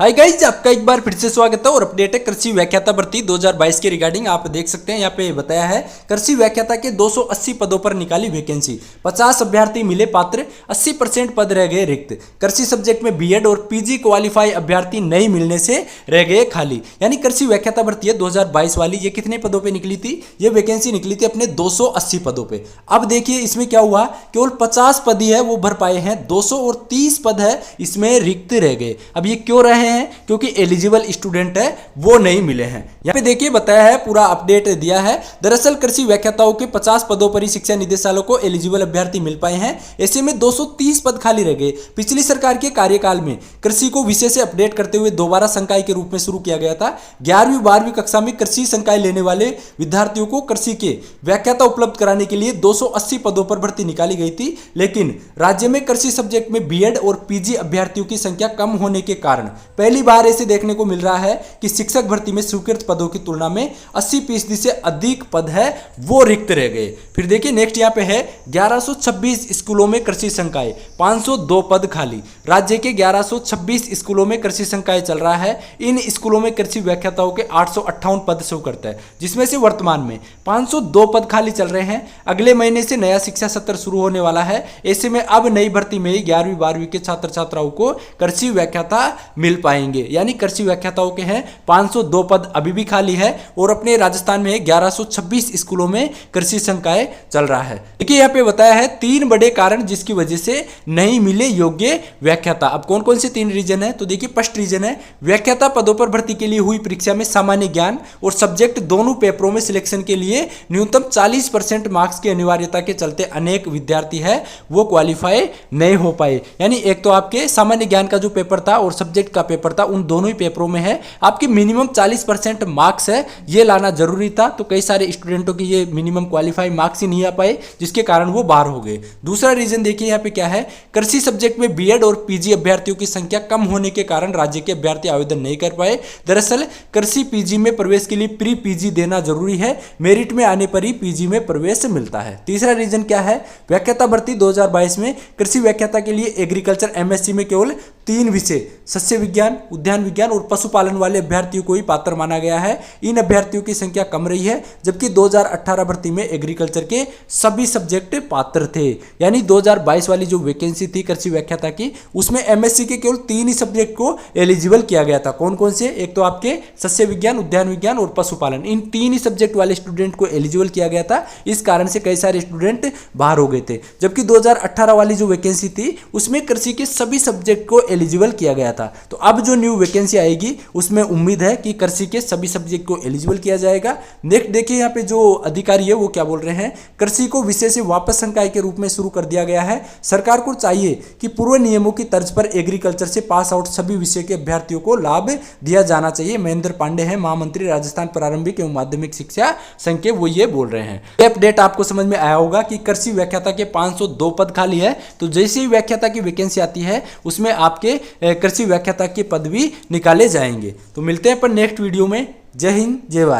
Hi guys, आपका एक बार फिर से स्वागत है और अपडेट है कृषि व्याख्याता भर्ती 2022 के रिगार्डिंग। आप देख सकते हैं यहाँ पे बताया है कृषि व्याख्याता के 280 पदों पर निकाली वैकेंसी, 50 अभ्यर्थी मिले पात्र, 80% पद रह गए रिक्त। कृषि सब्जेक्ट में बीएड और पीजी क्वालिफाई अभ्यर्थी नहीं मिलने से रह गए खाली। यानी कृषि व्याख्याता भर्ती है 2022 वाली, ये कितने पदों पर निकली थी? ये वैकेंसी निकली थी अपने 280 पदों पर। अब देखिए इसमें क्या हुआ, केवल 50 पद ही है वो भर पाए हैं, 230 पद है इसमें रिक्त रह गए। अब ये क्यों रहे हैं? क्योंकि एलिजिबल स्टूडेंट है वो नहीं मिले हैं। यहाँ पे देखिए बताया है, पूरा अपडेट दिया है। दरअसल कृषि व्याख्याताओं के 50 पदों पर ही शिक्षा निदेशालय को एलिजिबल अभ्यर्थी मिल पाए हैं। ऐसे में 230 पद खाली रह गए। पिछली सरकार के कार्यकाल में कृषि को विषय से अपडेट करते हुए दोबारा संकाय के रूप में शुरू किया गया था। 11वीं 12वीं कक्षा में कृषि संकाय लेने वाले विद्यार्थियों को कृषि के व्याख्याता उपलब्ध कराने के लिए 280 पदों पर भर्ती निकाली गई थी। लेकिन राज्य में कृषि सब्जेक्ट में बीएड और पीजी अभ्यर्थियों की संख्या कम होने के कारण पहली बार ऐसे देखने को मिल रहा है कि शिक्षक भर्ती में स्वीकृत पदों की तुलना में 80% से अधिक पद है वो रिक्त रह गए। फिर देखिए नेक्स्ट यहाँ पे है 1126 स्कूलों में कृषि संकाय, 502 पद खाली। राज्य के 1126 स्कूलों में कृषि संकाय चल रहा है। इन स्कूलों में कृषि व्याख्याताओं के 858 पद शो करता है, जिसमें से वर्तमान में 502 पद खाली चल रहे हैं। अगले महीने से नया शिक्षा सत्र शुरू होने वाला है। ऐसे में अब नई भर्ती में 11वीं 12वीं के छात्र छात्राओं को कृषि व्याख्याता मिल पाएंगे। यानी कृषि व्याख्याताओं के हैं 502 पद अभी भी खाली है और अपने राजस्थान में 1126 स्कूलों में कृषि संकाय चल रहा है। देखिए यहाँ पे बताया है 3 बड़े कारण जिसकी वजह से नहीं मिले योग्य व्याख्याता। अब कौन कौन से 3 रीजन है? तो देखिए फर्स्ट रीजन है व्याख्याता पदों पर भर्ती के लिए हुई परीक्षा में सामान्य ज्ञान और सब्जेक्ट दोनों पेपरों में सिलेक्शन के लिए न्यूनतम 40% मार्क्स की अनिवार्यता के चलते अनेक विद्यार्थी है वो क्वालिफाई नहीं हो पाए। यानी एक तो आपके सामान्य ज्ञान का जो पेपर था और सब्जेक्ट का पेपर था, उन दोनों ही पेपरों में है आपके मिनिमम 40% मार्क्स है, ये लाना जरूरी था। तो कई सारे स्टूडेंटों की ये मिनिमम क्वालिफाई मार्क्स ही नहीं आ पाए, जिसके कारण वो बाहर हो गए। दूसरा रीजन देखिए यहाँ पे क्या है, कृषि सब्जेक्ट में बीएड और पीजी अभ्यर्थियों की संख्या कम होने के कारण राज्य के अभ्यर्थी आवेदन नहीं कर पाए। दरअसल कृषि पीजी में प्रवेश के लिए प्री पीजी देना जरूरी है, मेरिट में आने पर ही पीजी में प्रवेश मिलता है। तीसरा रीजन क्या है, व्याख्याता भर्ती 2022 में कृषि व्याख्याता के लिए एग्रीकल्चर एमएससी में केवल 3 विषय सस्य विज्ञान, उद्यान विज्ञान और पशुपालन वाले अभ्यर्थियों को ही पात्र माना गया है। इन अभ्यर्थियों की संख्या कम रही है, जबकि 2018 भर्ती में एग्रीकल्चर के सभी सब्जेक्ट पात्र थे। यानी 2022 वाली जो वैकेंसी थी कृषि व्याख्याता की, उसमें एमएससी के केवल 3 ही सब्जेक्ट को एलिजिबल किया गया था। कौन कौन से? एक तो आपके सस्य विज्ञान, उद्यान विज्ञान और पशुपालन, इन 3 ही सब्जेक्ट वाले स्टूडेंट को एलिजिबल किया गया था। इस कारण से कई सारे स्टूडेंट बाहर हो गए थे। जबकि 2018 वाली जो वैकेंसी थी उसमें कृषि के सभी सब्जेक्ट को एलिजिबल किया गया था। तो अब जो न्यू वैकेंसी आएगी उसमें उम्मीद है कि कृषि के सभी सब्जेक्ट को एलिजिबल किया जाएगा। नेक्स्ट देखिए यहाँ पे जो अधिकारी है वो क्या बोल रहे हैं, कृषि को विषय से वापस संकाय के रूप में शुरू कर दिया गया है। सरकार को चाहिए कि पूर्व नियमों की तर्ज पर एग्रीकल्चर से पास आउट सभी विषय के अभ्यर्थियों को लाभ दिया जाना चाहिए। महेंद्र पांडे हैं महामंत्री राजस्थान प्रारंभिक एवं माध्यमिक शिक्षा संघ के, वो ये बोल रहे हैं। ये अपडेट आपको समझ में आया होगा कि कृषि व्याख्याता के 502 पद खाली है। तो जैसे ही व्याख्याता की वैकेंसी आती है उसमें आपके कृषि व्याख्याता के पद भी निकाले जाएंगे। तो मिलते हैं अपन नेक्स्ट वीडियो में। जय हिंद, जय भारत।